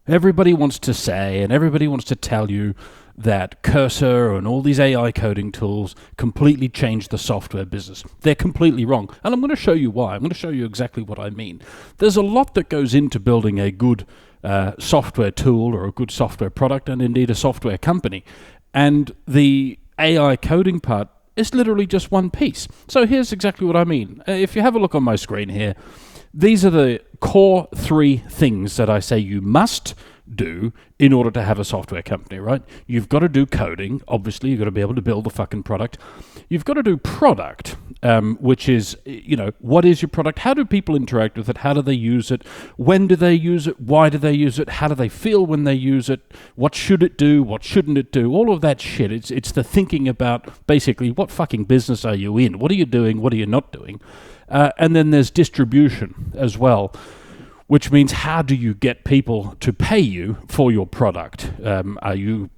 Everybody wants to say and everybody wants to tell you that Cursor and all these AI coding tools completely change the software business. They're completely wrong. And I'm going to show you why. I'm going to show you exactly what I mean. There's a lot that goes into building a good software tool or a good software product, and indeed a software company. And the AI coding part is literally just one piece. So here's exactly what I mean. If you have a look on my screen here, these are the core 3 things that I say you must do in order to have a software company, right? You've got to do coding. Obviously, you've got to be able to build the fucking product. You've got to do product, which is, what is your product? How do people interact with it? How do they use it? When do they use it? Why do they use it? How do they feel when they use it? What should it do? What shouldn't it do? All of that shit. It's the thinking about basically what fucking business are you in? What are you doing? What are you not doing? And then there's distribution as well, which means how do you get people to pay you for your product? Are you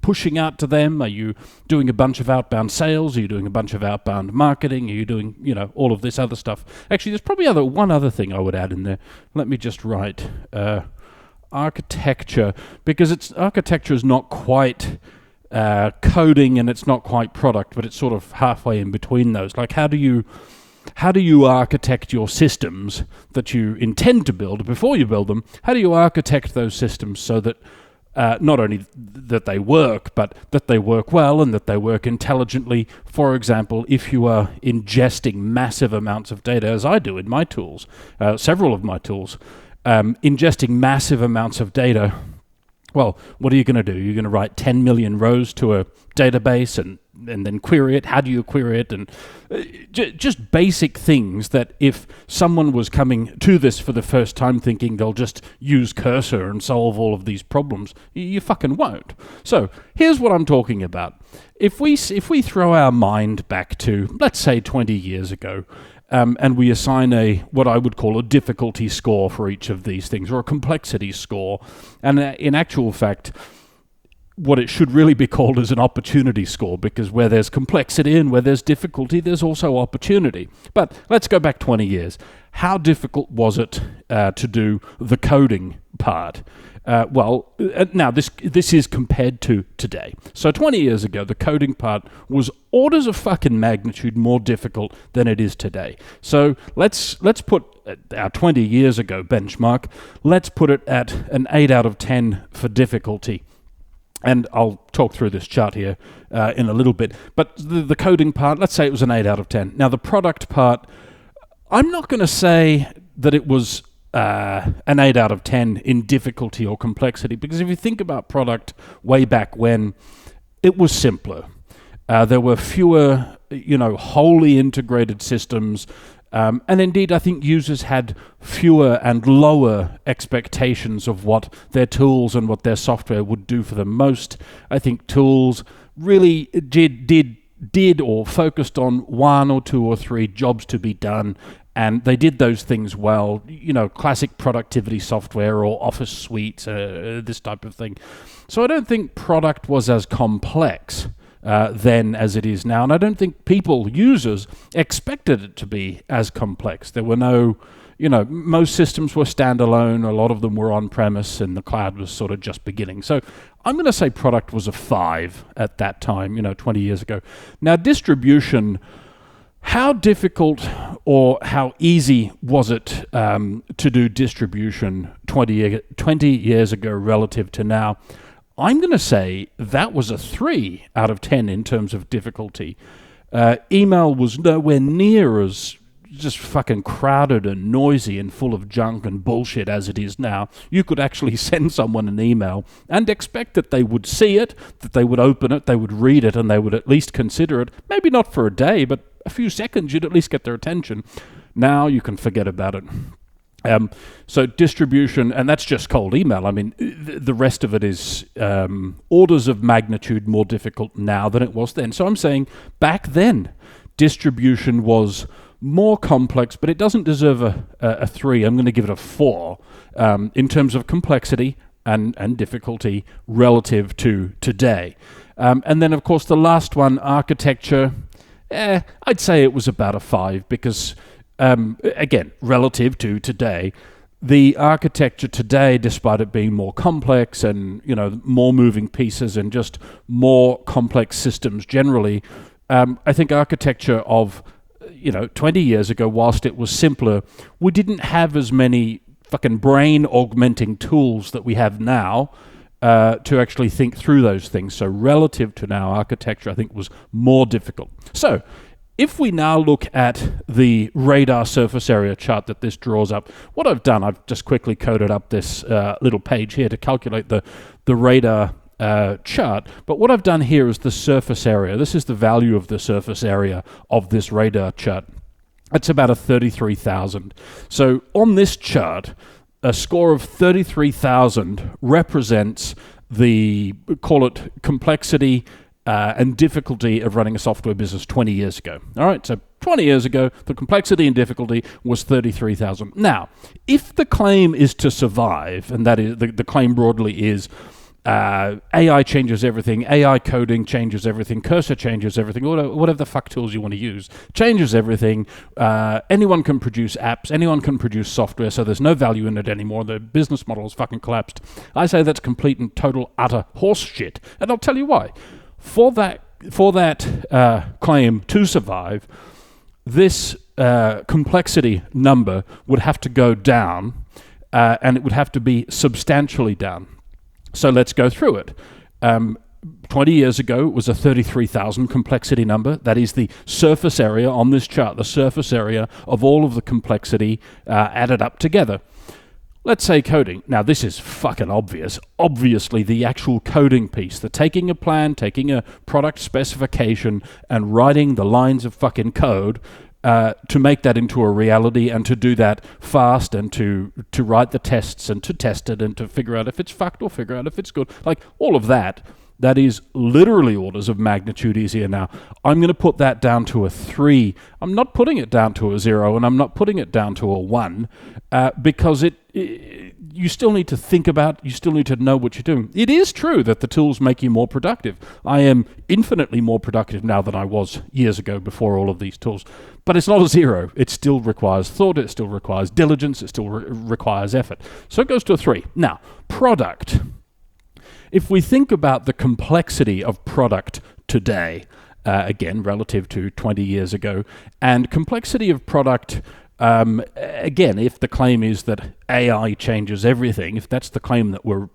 pushing out to them? Are you doing a bunch of outbound sales? Are you doing a bunch of outbound marketing? Are you doing all of this other stuff? Actually, there's probably one other thing I would add in there. Let me just write architecture, because architecture is not quite coding and it's not quite product, but it's sort of halfway in between those. Like how do you architect your systems that you intend to build before you build them? How do you architect those systems so that not only that they work, but that they work well and that they work intelligently? For example, if you are ingesting massive amounts of data, as I do in my tools, several of my tools, ingesting massive amounts of data, well, what are you going to do? You're going to write 10 million rows to a database and then query it. How do you query it? And just basic things that if someone was coming to this for the first time thinking they'll just use Cursor and solve all of these problems, you fucking won't. So here's what I'm talking about. If we throw our mind back to, let's say, 20 years ago, and we assign what I would call a difficulty score for each of these things, or a complexity score, and in actual fact, what it should really be called is an opportunity score, because where there's complexity and where there's difficulty, there's also opportunity. But let's go back 20 years. How difficult was it to do the coding part? Now this is compared to today. So 20 years ago, the coding part was orders of fucking magnitude more difficult than it is today. So let's put our 20 years ago benchmark, let's put it at an 8 out of 10 for difficulty. And I'll talk through this chart here in a little bit. But the coding part, let's say it was an 8 out of 10. Now the product part, I'm not going to say that it was an 8 out of 10 in difficulty or complexity, because if you think about product way back when, it was simpler. There were fewer, wholly integrated systems. And indeed, I think users had fewer and lower expectations of what their tools and what their software would do for them. Most, I think, tools really did or focused on 1 or 2 or 3 jobs to be done, and they did those things well. Classic productivity software or Office suites, this type of thing. So I don't think product was as complex then as it is now. And I don't think users, expected it to be as complex. There were no, most systems were standalone, a lot of them were on-premise, and the cloud was sort of just beginning. So I'm going to say product was a 5 at that time, 20 years ago. Now, distribution, how difficult or how easy was it to do distribution 20 years ago relative to now? I'm going to say that was a 3 out of 10 in terms of difficulty. Email was nowhere near as just fucking crowded and noisy and full of junk and bullshit as it is now. You could actually send someone an email and expect that they would see it, that they would open it, they would read it, and they would at least consider it. Maybe not for a day, but a few seconds you'd at least get their attention. Now you can forget about it. So distribution, and that's just cold email. I mean, the rest of it is orders of magnitude more difficult now than it was then. So I'm saying back then, distribution was more complex, but it doesn't deserve a 3. I'm going to give it a 4 in terms of complexity and difficulty relative to today. And then, of course, the last one, architecture, I'd say it was about a 5 because... again, relative to today, the architecture today, despite it being more complex and more moving pieces and just more complex systems generally, I think architecture of 20 years ago, whilst it was simpler, we didn't have as many fucking brain augmenting tools that we have now to actually think through those things. So relative to now, architecture I think was more difficult. So if we now look at the radar surface area chart that this draws up, what I've done, I've just quickly coded up this little page here to calculate the radar chart. But what I've done here is the surface area. This is the value of the surface area of this radar chart. It's about a 33,000. So on this chart, a score of 33,000 represents the, call it complexity and difficulty of running a software business 20 years ago. All right, so 20 years ago, the complexity and difficulty was 33,000. Now, if the claim is to survive, and that is the claim broadly is AI changes everything, AI coding changes everything, Cursor changes everything, whatever the fuck tools you want to use, changes everything. Anyone can produce apps, anyone can produce software, so there's no value in it anymore. The business model has fucking collapsed. I say that's complete and total utter horse shit, and I'll tell you why. For that claim to survive, this complexity number would have to go down, and it would have to be substantially down. So let's go through it. 20 years ago, it was a 33,000 complexity number. That is the surface area on this chart, the surface area of all of the complexity added up together. Let's say coding. Now, this is fucking obvious. Obviously, the actual coding piece, the taking a plan, taking a product specification, and writing the lines of fucking code to make that into a reality, and to do that fast, and to write the tests and to test it and to figure out if it's fucked or figure out if it's good. Like all of that, that is literally orders of magnitude easier now. I'm going to put that down to a 3. I'm not putting it down to a 0, and I'm not putting it down to a 1 because you still need to think about, you still need to know what you're doing. It is true that the tools make you more productive. I am infinitely more productive now than I was years ago before all of these tools. But it's not a 0. It still requires thought, it still requires diligence, it still requires effort. So it goes to a 3. Now, product. If we think about the complexity of product today, again, relative to 20 years ago, and complexity of product, again, if the claim is that AI changes everything, if that's the claim that we're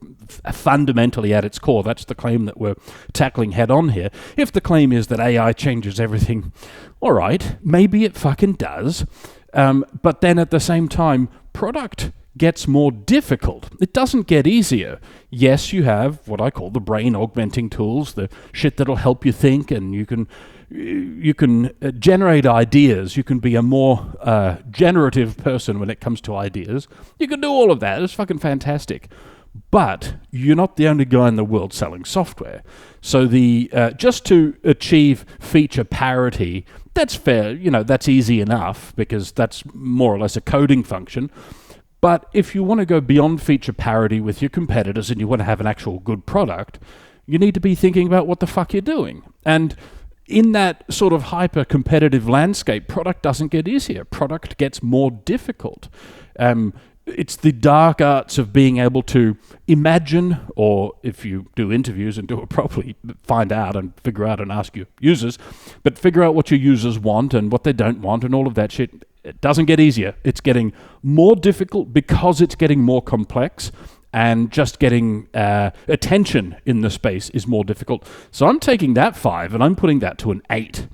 fundamentally at its core, that's the claim that we're tackling head on here. If the claim is that AI changes everything, all right, maybe it fucking does. But then at the same time, product gets more difficult. It doesn't get easier. Yes, you have what I call the brain augmenting tools, the shit that'll help you think, and you can generate ideas. You can be a more generative person when it comes to ideas. You can do all of that. It's fucking fantastic. But you're not the only guy in the world selling software. So the just to achieve feature parity, that's fair. That's easy enough because that's more or less a coding function. But if you want to go beyond feature parity with your competitors and you want to have an actual good product, you need to be thinking about what the fuck you're doing. And in that sort of hyper-competitive landscape, product doesn't get easier. Product gets more difficult. It's the dark arts of being able to imagine, or if you do interviews and do it properly, find out and figure out and ask your users, but figure out what your users want and what they don't want and all of that shit. It doesn't get easier. It's getting more difficult because it's getting more complex, and just getting attention in the space is more difficult. So I'm taking that 5 and I'm putting that to an 8.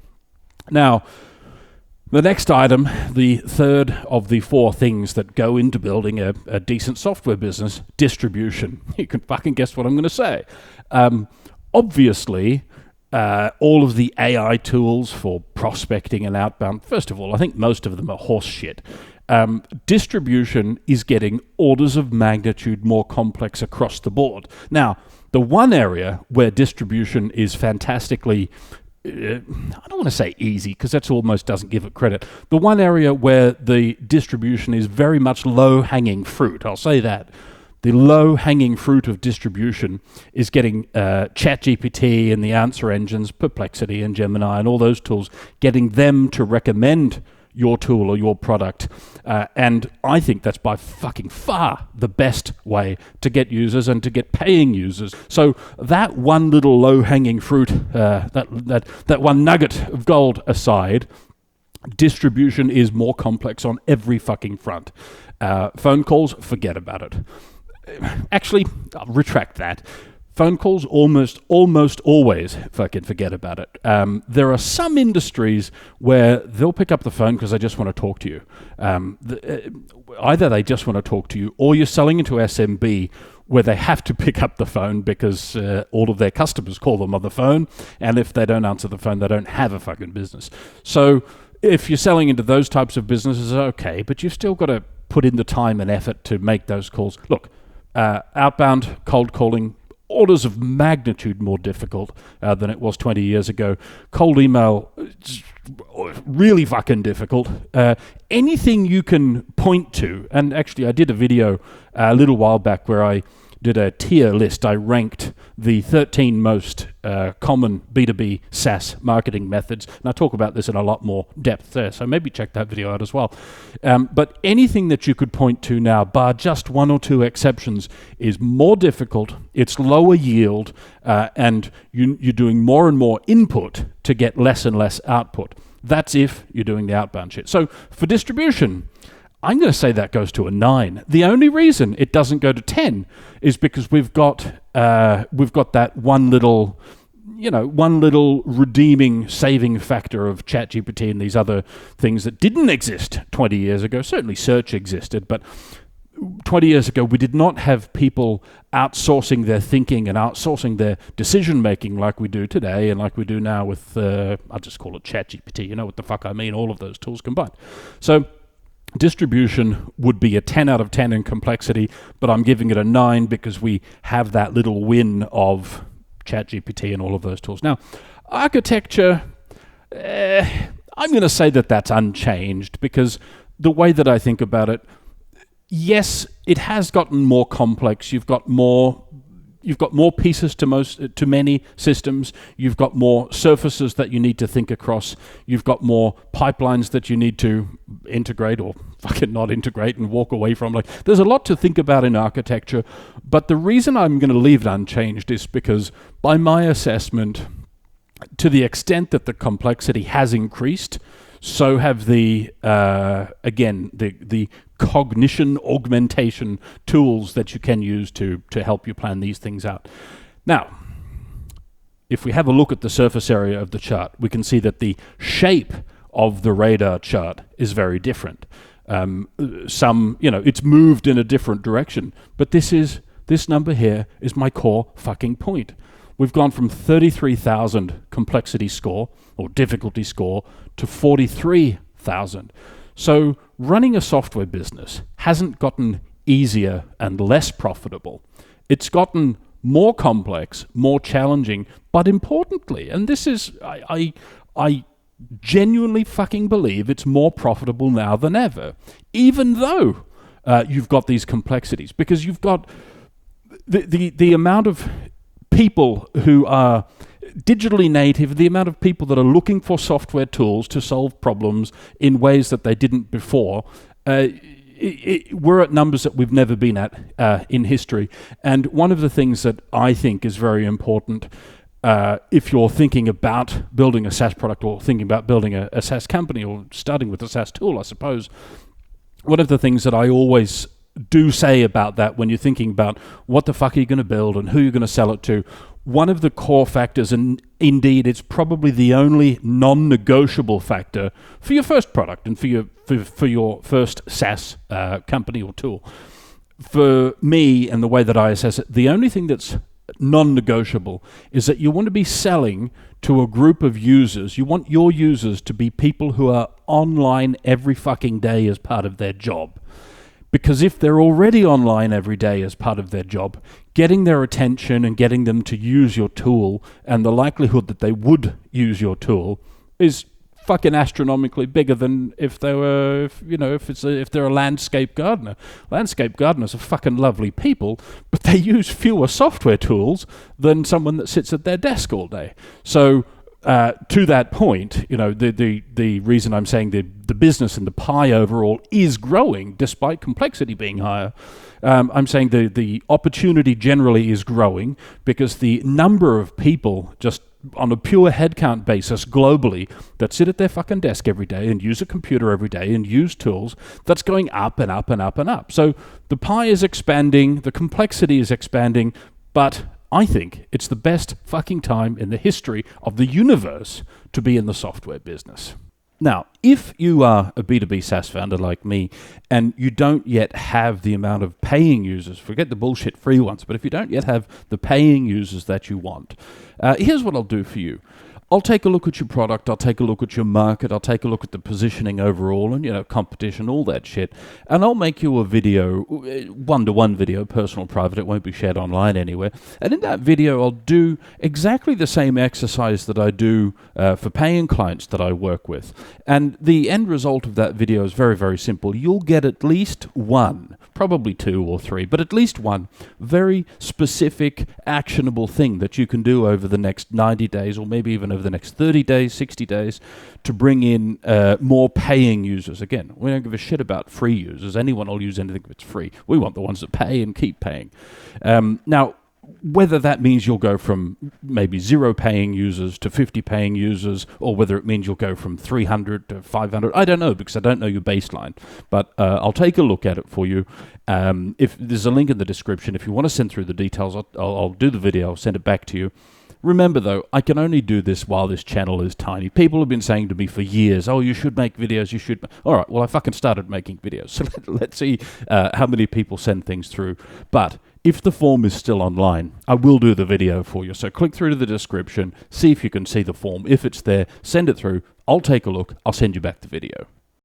Now, the next item, the third of the 4 things that go into building a decent software business, distribution. You can fucking guess what I'm going to say. Obviously, all of the AI tools for prospecting and outbound, first of all, I think most of them are horse shit. Distribution is getting orders of magnitude more complex across the board. Now, the one area where distribution is fantastically, I don't want to say easy because that almost doesn't give it credit. The one area where the distribution is very much low-hanging fruit, I'll say that. The low-hanging fruit of distribution is getting ChatGPT and the answer engines, Perplexity and Gemini and all those tools, getting them to recommend your tool or your product. And I think that's by fucking far the best way to get users and to get paying users. So that one little low-hanging fruit, that one nugget of gold aside, distribution is more complex on every fucking front. Phone calls, forget about it. Actually, I'll retract that. Phone calls, almost always fucking forget about it. There are some industries where they'll pick up the phone because they just want to talk to you. Either they just want to talk to you, or you're selling into SMB where they have to pick up the phone because all of their customers call them on the phone, and if they don't answer the phone, they don't have a fucking business. So if you're selling into those types of businesses, okay, but you've still got to put in the time and effort to make those calls. Look, outbound cold calling, orders of magnitude more difficult than it was 20 years ago. Cold email, really fucking difficult. Anything you can point to, and actually I did a video a little while back where I did a tier list. I ranked the 13 most common B2B SaaS marketing methods, and I talk about this in a lot more depth there, so maybe check that video out as well. But anything that you could point to now, bar just one or two exceptions, is more difficult, it's lower yield, and you're doing more and more input to get less and less output. That's if you're doing the outbound shit. So for distribution, I'm going to say that goes to a 9. The only reason it doesn't go to 10 is because we've got that one little redeeming, saving factor of ChatGPT and these other things that didn't exist 20 years ago. Certainly search existed, but 20 years ago we did not have people outsourcing their thinking and outsourcing their decision making like we do today and like we do now with, I'll just call it ChatGPT. You know what the fuck I mean, all of those tools combined. So distribution would be a 10 out of 10 in complexity, but I'm giving it a 9 because we have that little win of ChatGPT and all of those tools. Now, architecture, I'm going to say that that's unchanged because the way that I think about it, yes, it has gotten more complex. You've got more pieces to many systems. You've got more surfaces that you need to think across. You've got more pipelines that you need to integrate or fucking not integrate and walk away from. Like, there's a lot to think about in architecture, but the reason I'm going to leave it unchanged is because by my assessment, to the extent that the complexity has increased, so have the cognition augmentation tools that you can use to help you plan these things out. Now, if we have a look at the surface area of the chart, we can see that the shape of the radar chart is very different. It's moved in a different direction, but this number here is my core fucking point. We've gone from 33,000 complexity score or difficulty score to 43,000. So running a software business hasn't gotten easier and less profitable. It's gotten more complex, more challenging, but importantly, and this is, I genuinely fucking believe it's more profitable now than ever, even though you've got these complexities, because you've got the amount of people who are digitally native, the amount of people that are looking for software tools to solve problems in ways that they didn't before, we're at numbers that we've never been at in history. And one of the things that I think is very important if you're thinking about building a SaaS product or thinking about building a SaaS company or starting with a SaaS tool, I suppose, one of the things that I always do say about that when you're thinking about what the fuck are you going to build and who you're going to sell it to, one of the core factors, and indeed it's probably the only non-negotiable factor for your first product and for your first SaaS company or tool. For me and the way that I assess it, the only thing that's non-negotiable is that you want to be selling to a group of users. You want your users to be people who are online every fucking day as part of their job. Because if they're already online every day as part of their job, getting their attention and getting them to use your tool and the likelihood that they would use your tool is fucking astronomically bigger than if they were, if they're a landscape gardener. Landscape gardeners are fucking lovely people, but they use fewer software tools than someone that sits at their desk all day. So to that point, the reason I'm saying the business and the pie overall is growing despite complexity being higher. I'm saying the opportunity generally is growing because the number of people just on a pure headcount basis globally that sit at their fucking desk every day and use a computer every day and use tools, that's going up and up and up and up. So the pie is expanding, the complexity is expanding, but I think it's the best fucking time in the history of the universe to be in the software business. Now, if you are a B2B SaaS founder like me and you don't yet have the amount of paying users, forget the bullshit free ones, but if you don't yet have the paying users that you want, here's what I'll do for you. I'll take a look at your product, I'll take a look at your market, I'll take a look at the positioning overall and, competition, all that shit. And I'll make you a video, one-to-one video, personal, private, it won't be shared online anywhere. And in that video, I'll do exactly the same exercise that I do for paying clients that I work with. And the end result of that video is very, very simple. You'll get at least one, probably two or three, but at least one very specific, actionable thing that you can do over the next 90 days or maybe even over the next 30 days, 60 days to bring in more paying users. Again, we don't give a shit about free users. Anyone will use anything if it's free. We want the ones that pay and keep paying. Now, whether that means you'll go from maybe 0 paying users to 50 paying users, or whether it means you'll go from 300 to 500, I don't know because I don't know your baseline. But I'll take a look at it for you. If there's a link in the description, if you want to send through the details, I'll do the video, I'll send it back to you. Remember, though, I can only do this while this channel is tiny. People have been saying to me for years, oh, you should make videos, you should... All right, well, I fucking started making videos. So let's see how many people send things through. But if the form is still online, I will do the video for you. So click through to the description, see if you can see the form. If it's there, send it through. I'll take a look. I'll send you back the video.